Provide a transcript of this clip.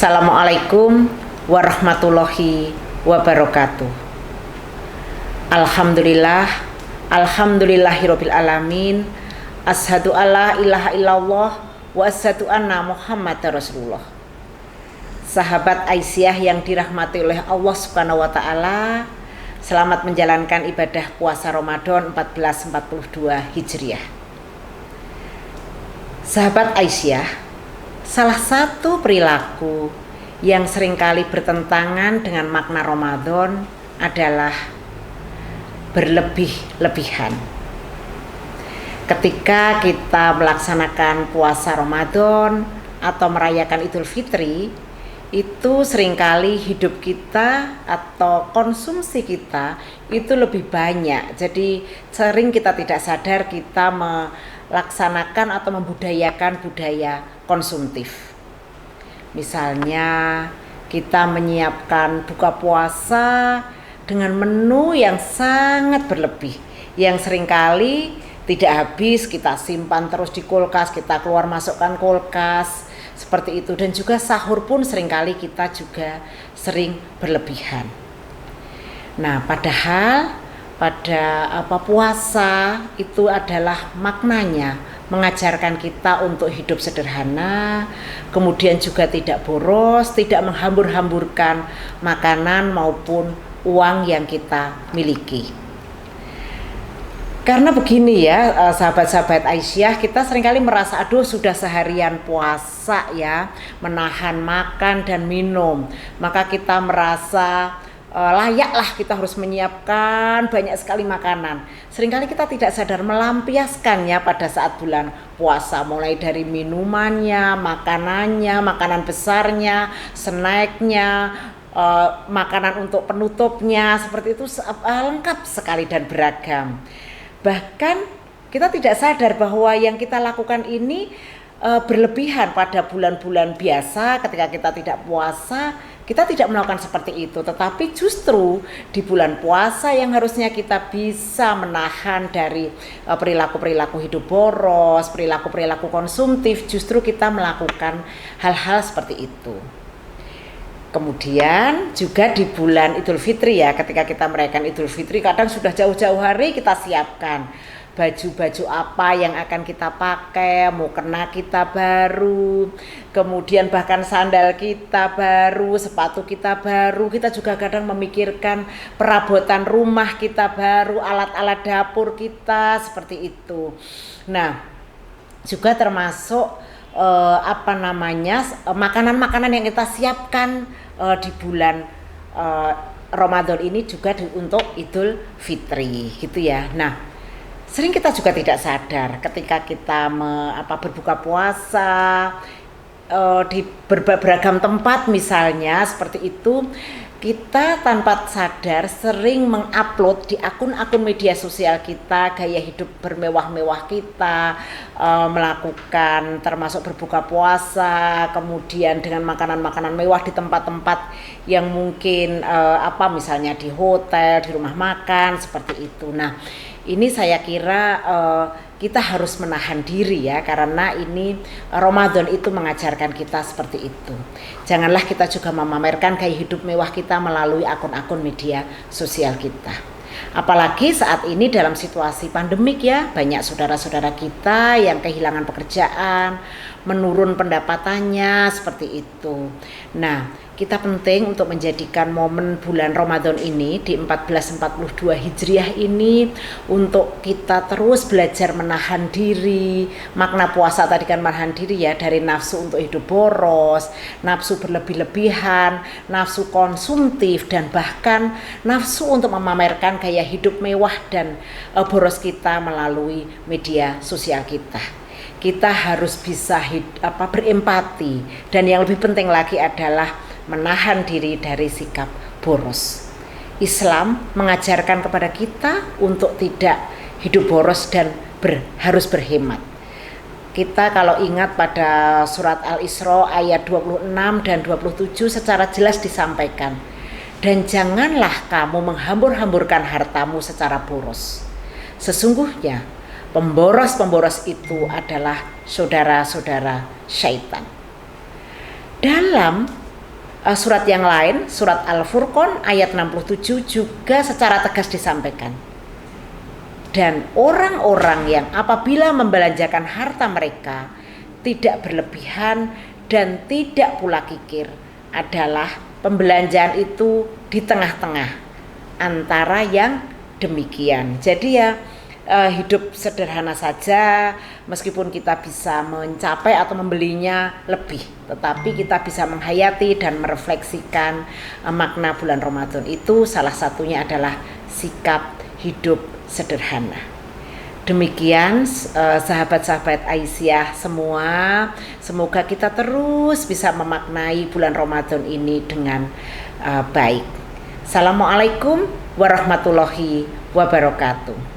Assalamualaikum warahmatullahi wabarakatuh. Alhamdulillah, alhamdulillahirabbil alamin. Asyhadu alla ilaha illallah wa asyhadu anna Muhammadar Rasulullah. Sahabat Aisyah yang dirahmati oleh Allah Subhanahu wa taala, selamat menjalankan ibadah puasa Ramadan 1442 Hijriah. Sahabat Aisyah, salah satu perilaku yang seringkali bertentangan dengan makna Ramadan adalah berlebih-lebihan. Ketika kita melaksanakan puasa Ramadan atau merayakan Idul Fitri, itu seringkali hidup kita atau konsumsi kita itu lebih banyak. Jadi sering kita tidak sadar kita melaksanakan atau membudayakan budaya konsumtif. Misalnya kita menyiapkan buka puasa dengan menu yang sangat berlebih, yang seringkali tidak habis, kita simpan terus di kulkas, kita keluar masukkan kulkas, seperti itu. Dan juga sahur pun seringkali kita juga sering berlebihan. Nah, padahal pada puasa itu adalah maknanya mengajarkan kita untuk hidup sederhana, kemudian juga tidak boros, tidak menghambur-hamburkan makanan maupun uang yang kita miliki. Karena begini ya, sahabat-sahabat Aisyah, kita seringkali merasa aduh sudah seharian puasa ya, menahan makan dan minum, maka kita merasa layaklah kita harus menyiapkan banyak sekali makanan. Seringkali kita tidak sadar melampiaskannya pada saat bulan puasa, mulai dari minumannya, makanannya, makanan besarnya, snacknya, makanan untuk penutupnya, seperti itu lengkap sekali dan beragam. Bahkan kita tidak sadar bahwa yang kita lakukan ini berlebihan. Pada bulan-bulan biasa ketika kita tidak puasa, kita tidak melakukan seperti itu, tetapi justru di bulan puasa yang harusnya kita bisa menahan dari perilaku-perilaku hidup boros, perilaku-perilaku konsumtif, justru kita melakukan hal-hal seperti itu. Kemudian juga di bulan Idul Fitri ya, ketika kita merayakan Idul Fitri, kadang sudah jauh-jauh hari kita siapkan baju-baju apa yang akan kita pakai, mukena kita baru, kemudian bahkan sandal kita baru, sepatu kita baru, kita juga kadang memikirkan perabotan rumah kita baru, alat-alat dapur kita, seperti itu. Nah, juga termasuk makanan-makanan yang kita siapkan di bulan Ramadan ini juga untuk Idul Fitri gitu ya. Nah, sering kita juga tidak sadar ketika kita berbuka puasa di beragam tempat misalnya seperti itu, kita tanpa sadar sering mengupload di akun-akun media sosial kita gaya hidup bermewah-mewah kita, melakukan termasuk berbuka puasa, kemudian dengan makanan-makanan mewah di tempat-tempat yang mungkin misalnya di hotel, di rumah makan seperti itu. Nah, ini saya kira kita harus menahan diri ya, karena ini Ramadan itu mengajarkan kita seperti itu. Janganlah kita juga memamerkan gaya hidup mewah kita melalui akun-akun media sosial kita. Apalagi saat ini dalam situasi pandemik ya, banyak saudara-saudara kita yang kehilangan pekerjaan, menurun pendapatannya seperti itu. Nah, kita penting untuk menjadikan momen bulan Ramadan ini di 1442 Hijriah ini untuk kita terus belajar menahan diri. Makna puasa tadi kan menahan diri ya, dari nafsu untuk hidup boros, nafsu berlebih-lebihan, nafsu konsumtif, dan bahkan nafsu untuk memamerkan gaya hidup mewah dan boros kita melalui media sosial kita. Kita harus bisa berempati, dan yang lebih penting lagi adalah menahan diri dari sikap boros. Islam mengajarkan kepada kita untuk tidak hidup boros dan harus berhemat. Kita kalau ingat pada surat Al-Isra ayat 26 dan 27 secara jelas disampaikan, dan janganlah kamu menghambur-hamburkan hartamu secara boros. Sesungguhnya pemboros-pemboros itu adalah saudara-saudara syaitan. Dalam surat yang lain, surat Al-Furqan ayat 67 juga secara tegas disampaikan. Dan orang-orang yang apabila membelanjakan harta mereka tidak berlebihan dan tidak pula kikir adalah pembelanjaan itu di tengah-tengah antara yang demikian. Jadi ya hidup sederhana saja, meskipun kita bisa mencapai atau membelinya lebih, tetapi kita bisa menghayati dan merefleksikan makna bulan Ramadan itu. Salah satunya adalah sikap hidup sederhana. Demikian sahabat-sahabat Aisyah semua, semoga kita terus bisa memaknai bulan Ramadan ini dengan baik. Assalamualaikum warahmatullahi wabarakatuh.